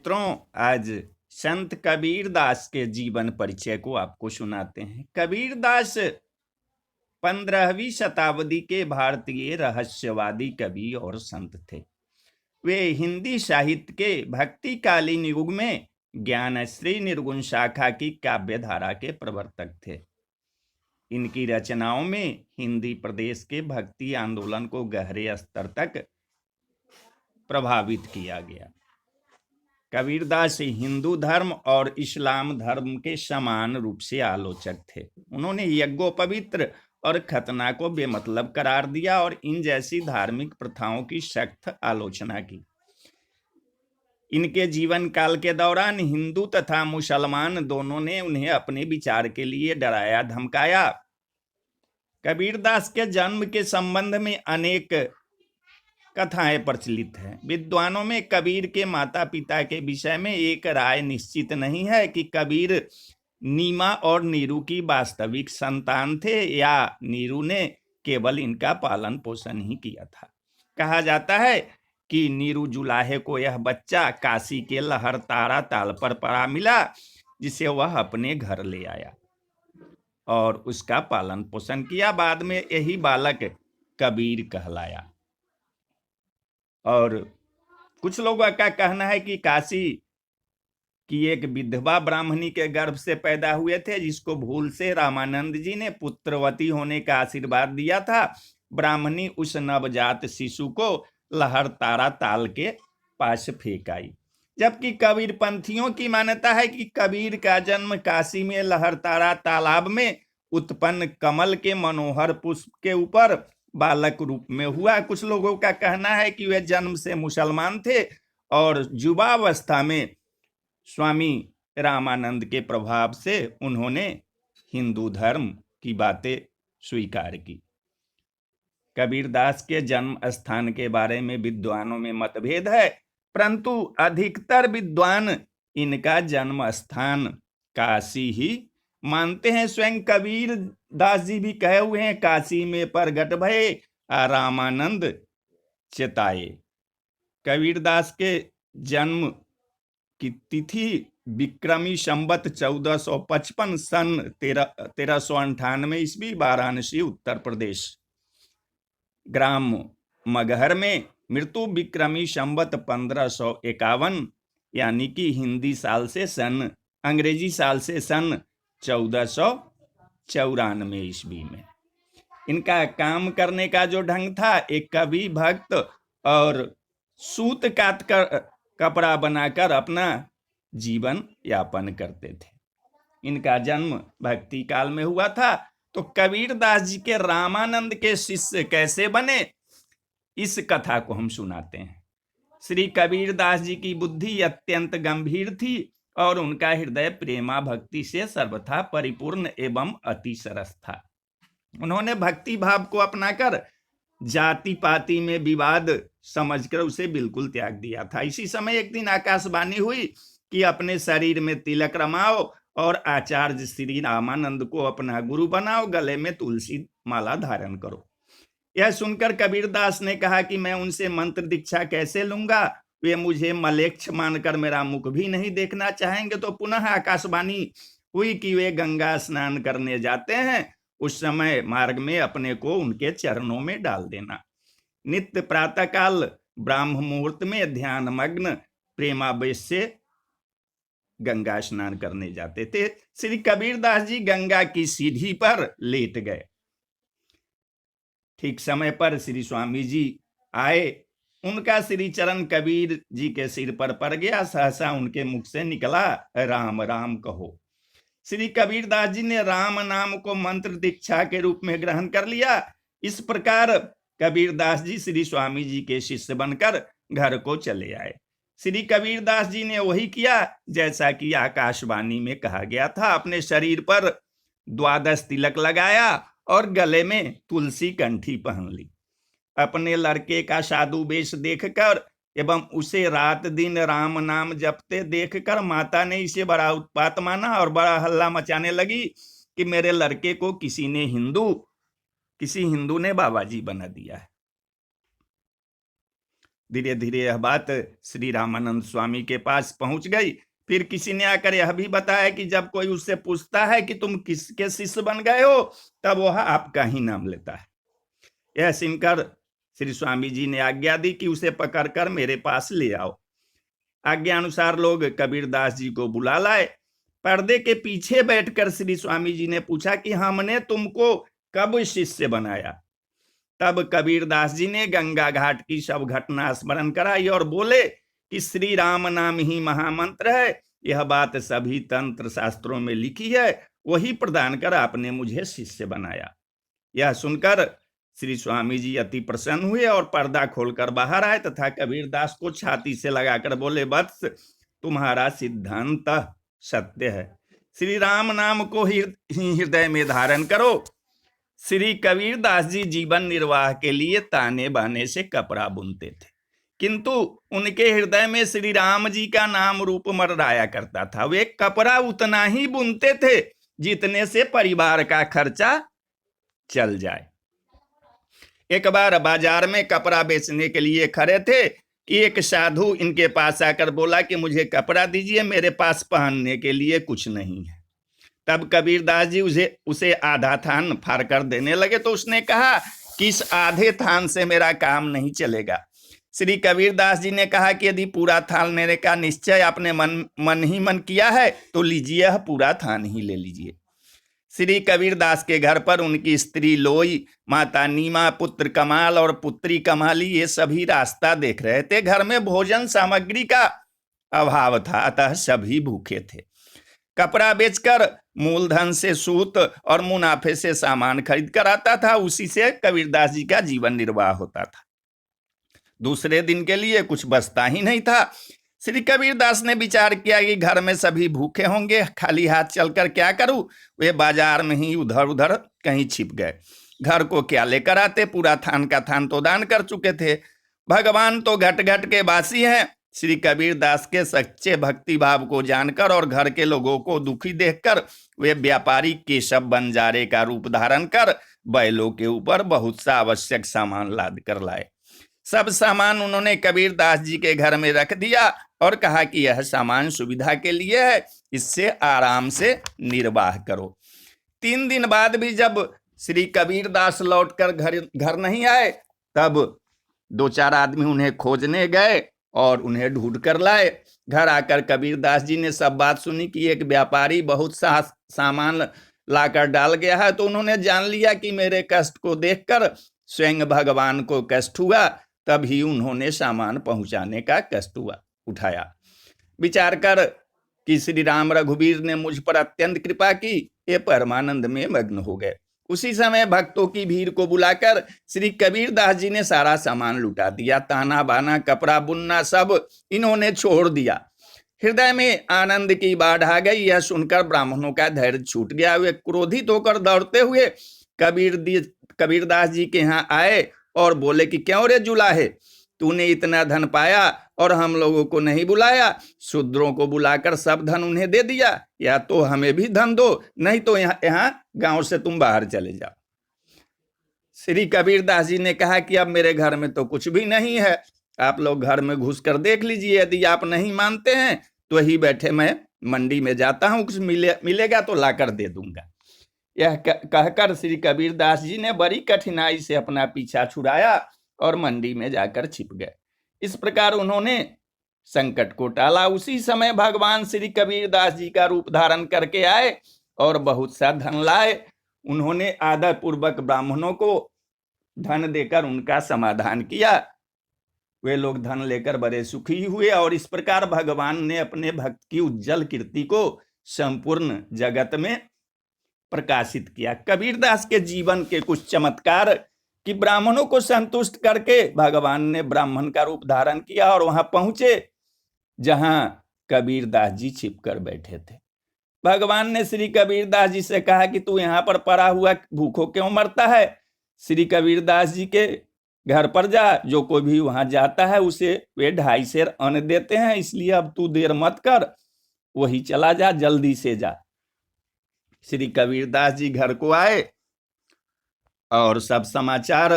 मित्रों, आज संत कबीरदास के जीवन परिचय को आपको सुनाते हैं। कबीरदास 15वीं शताब्दी के भारतीय रहस्यवादी कवि और संत थे। वे हिंदी साहित्य के भक्तिकालीन युग में ज्ञानश्री निर्गुण शाखा की काव्य धारा के प्रवर्तक थे। इनकी रचनाओं में हिंदी प्रदेश के भक्ति आंदोलन को गहरे स्तर तक प्रभावित किया गया। कबीरदास हिंदू धर्म और इस्लाम धर्म के समान रूप से आलोचक थे। उन्होंने यज्ञोपवीत्र और खतना को बेमतलब करार दिया और इन जैसी धार्मिक प्रथाओं की सख्त आलोचना की। इनके जीवन काल के दौरान हिंदू तथा मुसलमान दोनों ने उन्हें अपने विचार के लिए डराया धमकाया। कबीरदास के जन्म के संबंध में अनेक कथाएं प्रचलित हैं। विद्वानों में कबीर के माता पिता के विषय में एक राय निश्चित नहीं है कि कबीर नीमा और नीरू की वास्तविक संतान थे या नीरू ने केवल इनका पालन पोषण ही किया था। कहा जाता है कि नीरू जुलाहे को यह बच्चा काशी के लहरतारा ताल पर पड़ा मिला, जिसे वह अपने घर ले आया और उसका पालन पोषण किया। बाद में यही बालक कबीर कहलाया। और कुछ लोगों का कहना है कि काशी की एक विधवा ब्राह्मणी के गर्भ से पैदा हुए थे, जिसको भूल से रामानंद जी ने पुत्रवती होने का आशीर्वाद दिया था। ब्राह्मणी उस नवजात शिशु को लहरतारा ताल के पास फेंक आई। जबकि कबीर पंथियों की मान्यता है कि कबीर का जन्म काशी में लहरतारा तालाब में उत्पन्न कमल के मनोहर पुष्प के ऊपर बालक रूप में हुआ। कुछ लोगों का कहना है कि वे जन्म से मुसलमान थे और युवावस्था में स्वामी रामानंद के प्रभाव से उन्होंने हिंदू धर्म की बातें स्वीकार की। कबीरदास के जन्म स्थान के बारे में विद्वानों में मतभेद है, परंतु अधिकतर विद्वान इनका जन्म स्थान काशी ही मानते हैं। स्वयं कबीर दास जी भी कहे हुए हैं, काशी में प्रगट भये रामानंद चेताए। कबीरदास के जन्म की तिथि विक्रमी संवत 1455 सन 1398 ईस्वी, वाराणसी उत्तर प्रदेश। ग्राम मगहर में। मृत्यु विक्रमी संवत 1551 यानी कि हिंदी साल से सन अंग्रेजी साल से सन 1494 ईस्वी में। इनका काम करने का जो ढंग था, एक कवि भक्त और सूत काट कर कपड़ा बनाकर अपना जीवन यापन करते थे। इनका जन्म भक्ति काल में हुआ था। तो कबीरदास जी के रामानंद के शिष्य कैसे बने, इस कथा को हम सुनाते हैं। श्री कबीरदास जी की बुद्धि अत्यंत गंभीर थी और उनका हृदय प्रेमा भक्ति से सर्वथा परिपूर्ण एवं अति सरस था। उन्होंने भक्ति भाव को अपनाकर जाति पाति में विवाद समझकर उसे बिल्कुल त्याग दिया था। इसी समय एक दिन आकाशवाणी हुई कि अपने शरीर में तिलक रमाओ और आचार्य श्री रामानंद को अपना गुरु बनाओ, गले में तुलसी माला धारण करो। यह सुनकर कबीरदास ने कहा कि मैं उनसे मंत्र दीक्षा कैसे लूंगा, वे मुझे मलेच्छ मानकर मेरा मुख भी नहीं देखना चाहेंगे। तो पुनः आकाशवाणी हुई कि वे गंगा स्नान करने जाते हैं, उस समय मार्ग में अपने को उनके चरणों में डाल देना। नित्य प्रातःकाल ब्राह्म मुहूर्त में ध्यान मग्न प्रेमावेश से गंगा स्नान करने जाते थे। श्री कबीरदास जी गंगा की सीढ़ी पर लेट गए। ठीक समय पर श्री स्वामी जी आए। उनका श्री चरण कबीर जी के सिर पर पड़ गया। सहसा उनके मुख से निकला, राम राम कहो। श्री कबीरदास जी ने राम नाम को मंत्र दीक्षा के रूप में ग्रहण कर लिया। इस प्रकार कबीरदास जी श्री स्वामी जी के शिष्य बनकर घर को चले आए। श्री कबीरदास जी ने वही किया जैसा कि आकाशवाणी में कहा गया था। अपने शरीर पर 12 तिलक लगाया और गले में तुलसी कंठी पहन ली। अपने लड़के का साधु वेश देखकर एवं उसे रात दिन राम नाम जपते देखकर माता ने इसे बड़ा उत्पात माना और बड़ा हल्ला मचाने लगी कि मेरे लड़के को किसी हिंदू ने बाबा जी बना दिया है। धीरे धीरे यह बात श्री रामानंद स्वामी के पास पहुंच गई। फिर किसी ने आकर यह भी बताया कि जब कोई उससे पूछता है कि तुम किसके शिष्य बन गए हो, तब वह आपका ही नाम लेता है। यह सुनकर श्री स्वामी जी ने आज्ञा दी कि उसे पकड़कर मेरे पास ले आओ। आज्ञा अनुसार लोग कबीरदास जी को बुला लाए। पर्दे के पीछे बैठकर श्री स्वामी जी ने पूछा कि हमने तुमको कब शिष्य बनाया। तब कबीरदास जी ने गंगा घाट की सब घटना स्मरण कराई और बोले कि श्री राम नाम ही महामंत्र है। यह बात सभी तंत्र शास्त्रों में लिखी है, वही प्रदान कर आपने मुझे शिष्य बनाया। यह सुनकर श्री स्वामी जी अति प्रसन्न हुए और पर्दा खोलकर बाहर आए तथा कबीरदास को छाती से लगाकर बोले, वत्स, तुम्हारा सिद्धांत सत्य है। श्री राम नाम को हृदय में धारण करो। श्री कबीरदास जी जीवन निर्वाह के लिए ताने बाने से कपड़ा बुनते थे, किंतु उनके हृदय में श्री राम जी का नाम रूप मर्राया करता था। वे कपड़ा उतना ही बुनते थे जितने से परिवार का खर्चा चल जाए। एक बार बाजार में कपड़ा बेचने के लिए खड़े थे कि एक साधु इनके पास आकर बोला कि मुझे कपड़ा दीजिए, मेरे पास पहनने के लिए कुछ नहीं है। तब कबीरदास जी उसे आधा थान फाड़ कर देने लगे, तो उसने कहा कि इस आधे थान से मेरा काम नहीं चलेगा। श्री कबीरदास जी ने कहा कि यदि पूरा थान लेने का निश्चय आपने मन ही मन किया है तो लीजिए, यह पूरा थान ही ले लीजिए। श्री कबीरदास के घर पर उनकी स्त्री लोई, माता नीमा, पुत्र कमाल और पुत्री कमाली ये सभी रास्ता देख रहे थे। घर में भोजन सामग्री का अभाव था, अतः सभी भूखे थे। कपड़ा बेचकर मूलधन से सूत और मुनाफे से सामान खरीद कर आता था, उसी से कबीरदास जी का जीवन निर्वाह होता था। दूसरे दिन के लिए कुछ बचता ही नहीं था। श्री कबीरदास ने विचार किया कि घर में सभी भूखे होंगे, खाली हाथ चलकर क्या करूं। वे बाजार में ही उधर उधर कहीं छिप गए। घर को क्या लेकर आते, पूरा थान का थान तो दान कर चुके थे। भगवान तो घट घट के वासी हैं। श्री कबीरदास के सच्चे भक्ति भाव को जानकर और घर के लोगों को दुखी देखकर वे व्यापारी केशव बंजारे का रूप धारण कर बैलों के ऊपर बहुत सा आवश्यक सामान लाद कर लाए। सब सामान उन्होंने कबीरदास जी के घर में रख दिया और कहा कि यह सामान सुविधा के लिए है, इससे आराम से निर्वाह करो। 3 दिन बाद भी जब श्री कबीरदास लौटकर घर नहीं आए, तब 2-4 आदमी उन्हें खोजने गए और उन्हें ढूंढ कर लाए। घर आकर कबीरदास जी ने सब बात सुनी कि एक व्यापारी बहुत सा सामान लाकर डाल गया है, तो उन्होंने जान लिया कि मेरे कष्ट को देखकर स्वयं भगवान को कष्ट हुआ, तभी उन्होंने सामान पहुंचाने का कष्ट उठाया। विचार कर कि श्री राम रघुवीर ने मुझ पर अत्यंत कृपा की, ये परमानंद में मग्न हो गए। उसी समय भक्तों की भीड़ को बुलाकर श्री कबीरदास जी ने सारा सामान लुटा दिया। ताना बाना, कपड़ा बुनना सब इन्होंने छोड़ दिया। हृदय में आनंद की बाढ़ आ गई। यह सुनकर ब्राह्मणों का धैर्य छूट गया। वे क्रोधित होकर दौड़ते हुए कबीरदास जी के यहाँ आए और बोले कि क्यों रे जुलाहे, तूने इतना धन पाया और हम लोगों को नहीं बुलाया। शूद्रों को बुलाकर सब धन उन्हें दे दिया, या तो हमें भी धन दो, नहीं तो यहाँ गांव से तुम बाहर चले जाओ। श्री कबीरदास जी ने कहा कि अब मेरे घर में तो कुछ भी नहीं है, आप लोग घर में घुस कर देख लीजिए। यदि आप नहीं मानते हैं तो ही बैठे मैं मंडी में जाता हूँ, कुछ मिलेगा तो लाकर दे दूंगा। यह कहकर श्री कबीरदास जी ने बड़ी कठिनाई से अपना पीछा छुड़ाया और मंडी में जाकर छिप गए। इस प्रकार उन्होंने संकट को टाला। उसी समय भगवान श्री कबीरदास जी का रूप धारण करके आए और बहुत सा धन लाए। उन्होंने आदर पूर्वक ब्राह्मणों को धन देकर उनका समाधान किया। वे लोग धन लेकर बड़े सुखी हुए और इस प्रकार भगवान ने अपने भक्त की उज्जवल कीर्ति को संपूर्ण जगत में प्रकाशित किया। कबीरदास के जीवन के कुछ चमत्कार कि ब्राह्मणों को संतुष्ट करके भगवान ने ब्राह्मण का रूप धारण किया और वहां पहुंचे जहां कबीरदास जी छिपकर बैठे थे। भगवान ने श्री कबीरदास जी से कहा कि तू यहाँ पर पड़ा हुआ भूखों क्यों मरता है। श्री कबीरदास जी के घर पर जा, जो कोई भी वहां जाता है उसे वे 2.5 सेर अन्न देते हैं, इसलिए अब तू देर मत कर, वही चला जा, जल्दी से जा। श्री कबीरदास जी घर को आए और सब समाचार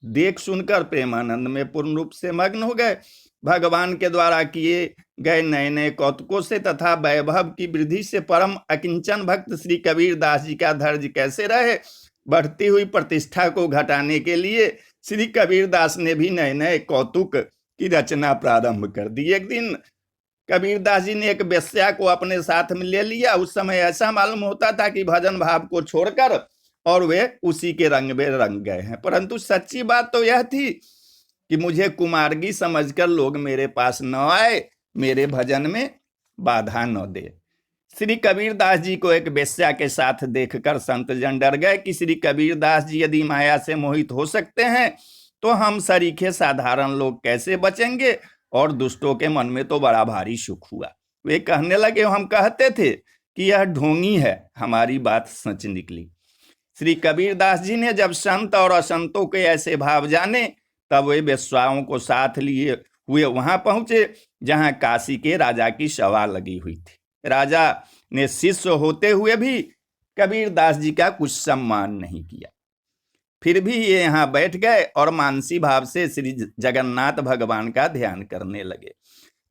देख सुनकर प्रेमानंद में पूर्ण रूप से मग्न हो गए। भगवान के द्वारा किए गए नए नए कौतुकों से तथा वैभव की वृद्धि से परम अकिंचन भक्त श्री कबीर दास जी का धैर्य कैसे रहे। बढ़ती हुई प्रतिष्ठा को घटाने के लिए श्री कबीर दास ने भी नए नए कौतुक की रचना प्रारंभ कर दी। एक दिन कबीर दास जी ने एक वेश्या को अपने साथ में ले लिया। उस समय ऐसा मालूम होता था कि भजन भाव को छोड़कर और वे उसी के रंग में रंग गए हैं, परंतु सच्ची बात तो यह थी कि मुझे कुमार्गी समझकर लोग मेरे पास न आए, मेरे भजन में बाधा न दे। श्री कबीर दास जी को एक वेश्या के साथ देखकर संत जन डर गए कि श्री कबीर दास जी यदि माया से मोहित हो सकते हैं तो हम सरीखे साधारण लोग कैसे बचेंगे। और दुष्टों के मन में तो बड़ा भारी सुख हुआ। वे कहने लगे, हम कहते थे कि यह ढोंगी है, हमारी बात सच निकली। श्री कबीर दास जी ने जब संत और असंतों के ऐसे भाव जाने तब वे वेश्याओं को साथ लिए हुए वहां पहुंचे जहां काशी के राजा की सभा लगी हुई थी। राजा ने शिष्य होते हुए भी कबीर दास जी का कुछ सम्मान नहीं किया। फिर भी ये यहाँ बैठ गए और मानसी भाव से श्री जगन्नाथ भगवान का ध्यान करने लगे।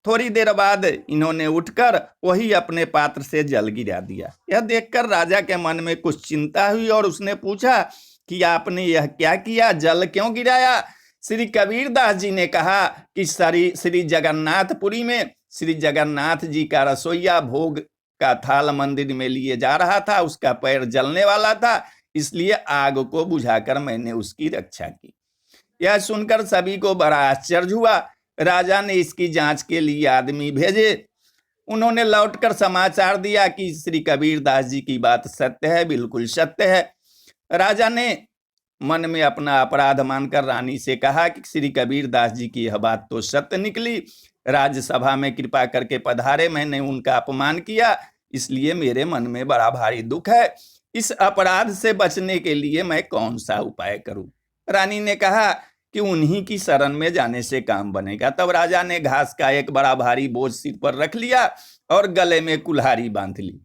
थोड़ी देर बाद इन्होंने उठकर वही अपने पात्र से जल गिरा दिया। यह देखकर राजा के मन में कुछ चिंता हुई और उसने पूछा कि आपने यह क्या किया, जल क्यों गिराया। श्री कबीर दास जी ने कहा कि श्री जगन्नाथपुरी में श्री जगन्नाथ जी का रसोईया भोग का थाल मंदिर में लिए जा रहा था, उसका पैर जलने वाला था, इसलिए आग को बुझाकर मैंने उसकी रक्षा की। यह सुनकर सभी को बड़ा आश्चर्य हुआ। राजा ने इसकी जांच के लिए आदमी भेजे। उन्होंने लौटकर समाचार दिया कि श्री कबीर दास जी की बात सत्य है, बिल्कुल सत्य है। राजा ने मन में अपना अपराध मानकर रानी से कहा कि श्री कबीर दास जी की यह बात तो सत्य निकली। राज्यसभा में कृपा करके पधारे, मैंने उनका अपमान किया, इसलिए मेरे मन में बड़ा भारी दुख है। इस अपराध से बचने के लिए मैं कौन सा उपाय करूं। रानी ने कहा कि उन्हीं की शरण में जाने से काम बनेगा। तब राजा ने घास का एक बड़ा भारी बोझ सिर पर रख लिया और गले में कुल्हाड़ी बांध ली।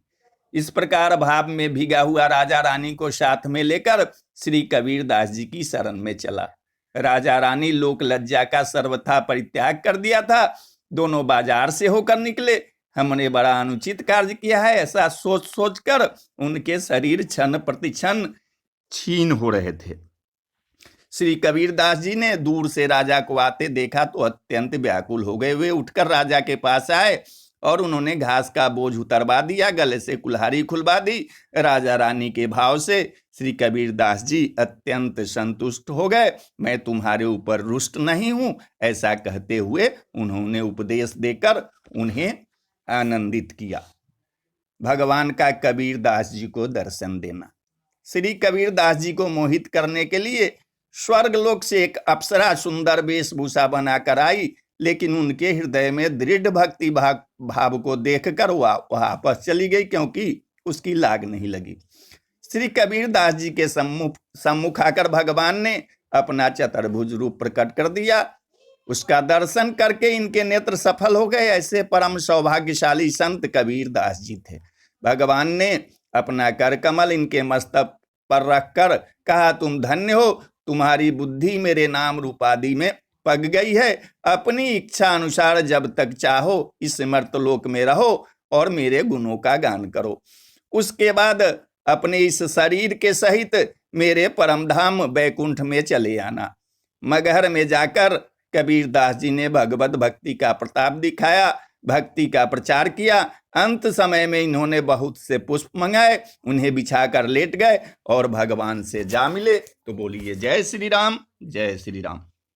इस प्रकार भाव में भीगा हुआ राजा रानी को साथ में लेकर श्री कबीर दास जी की शरण में चला। राजा रानी लोक लज्जा का सर्वथा परित्याग कर दिया था। दोनों बाजार से होकर निकले। हमने बड़ा अनुचित कार्य किया है, ऐसा सोच सोचकर उनके शरीर क्षण प्रति क्षण क्षीण हो रहे थे। श्री कबीर दास जी ने दूर से राजा को आते देखा तो अत्यंत व्याकुल हो गए। वे उठकर राजा के पास आए और उन्होंने घास का बोझ उतरवा दिया, गले से कुल्हाड़ी खुलवा दी। राजा रानी के भाव से श्री कबीर दास जी अत्यंत संतुष्ट हो गए। मैं तुम्हारे ऊपर रुष्ट नहीं हूं, ऐसा कहते हुए उन्होंने उपदेश देकर उन्हें आनंदित किया। भगवान का कबीर दास जी को दर्शन देना। श्री कबीर दास जी को मोहित करने के लिए स्वर्गलोक से एक अप्सरा सुंदर वेशभूषा बनाकर आई, लेकिन उनके हृदय में दृढ़ भक्ति भाव को देखकर वह वापस चली गई, क्योंकि उसकी लाग नहीं लगी। श्री कबीर दास जी के सम्मुख आकर भगवान ने अपना चतुर्भुज रूप प्रकट कर दिया। उसका दर्शन करके इनके नेत्र सफल हो गए। ऐसे परम सौभाग्यशाली संत कबीर दास जी थे। भगवान ने अपना कर कमल इनके मस्तक पर रखकर कहा, तुम धन्य हो, तुम्हारी बुद्धि मेरे नाम रूपादि में पग गई है। अपनी इच्छा अनुसार जब तक चाहो इस मर्तलोक में रहो और मेरे गुणों का गान करो। उसके बाद अपने इस शरीर के सहित मेरे परमधाम बैकुंठ में चले आना। मगहर में जाकर कबीर दास जी ने भगवत भक्ति का प्रताप दिखाया, भक्ति का प्रचार किया। अंत समय में इन्होंने बहुत से पुष्प मंगाए, उन्हें बिछाकर लेट गए और भगवान से जा मिले। तो बोलिए जय श्री राम, जय श्री राम।